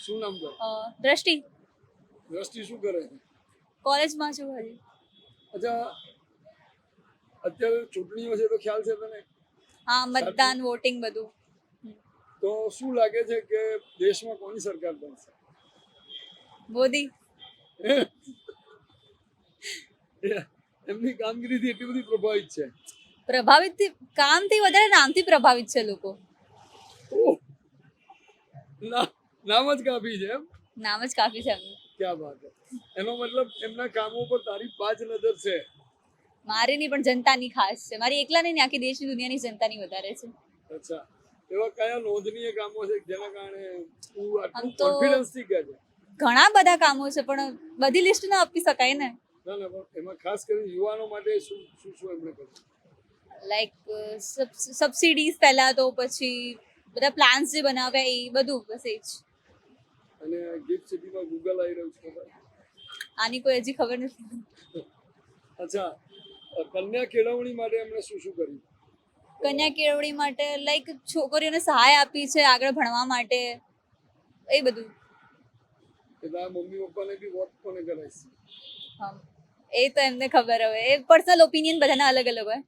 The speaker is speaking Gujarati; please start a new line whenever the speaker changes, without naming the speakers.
શું નામ છે?
દ્રષ્ટિ.
દ્રષ્ટિ શું કરે છે?
કોલેજમાં છું હજી.
અચ્છા, અત્યારે ચૂંટણીઓ છે તો ખ્યાલ છે તને?
હા, મતદાન વોટિંગ બધું.
તો શું લાગે છે કે દેશમાં કોની સરકાર બનશે?
મોદી.
એમની કામગીરીથી એટલી બધી પ્રભાવિત છે?
પ્રભાવિત કામથી વધારે નામથી પ્રભાવિત છે લોકો.
ઓહ, નામ જ કાફી છે એમ?
નામ જ કાફી છે એમનું.
ક્યાં વાત છે. એનો મતલબ એમના કામો પર તારી બાજ નજર છે?
મારી નહીં પણ જનતાની ખાસ છે. મારી એકલા નહીં, આખી દેશની દુનિયાની જનતાની વધારે છે.
અચ્છા, એવા કયા નોંધનીય કામો છે જેના કારણે તું આટલું
આમ તો
કોન્ફિડન્સ થી કહે છે?
ઘણા બધા કામો છે પણ બધી લિસ્ટ ના આપી શકાય ને.
ના ના, પણ એમાં ખાસ કરીને યુવાનો માટે શું શું શું એમણે કર્યું?
લાઈક સબસિડીઝ પહેલા તો, પછી બધા પ્લાન્સ જે બનાવ્યા એ બધું, બસ એ જ.
અને ગિફ્ટ સિટીમાં ગૂગલ આવી રહ્યું છે ખબર?
આની કોઈ હજી ખબર નથી.
અચ્છા, કન્યા કેળવણી માટે એમણે શું શું કર્યું?
કન્યા કેળવણી માટે લાઈક છોકરીઓને સહાય આપી છે આગળ ભણવા માટે, એ બધું.
કે તારા મમ્મી પપ્પાને બી વોટ કોને કરાઈશ?
હા, એ તો એમને ખબર હવે. એ પર્સનલ ઓપિનિયન બધાના અલગ અલગ હોય.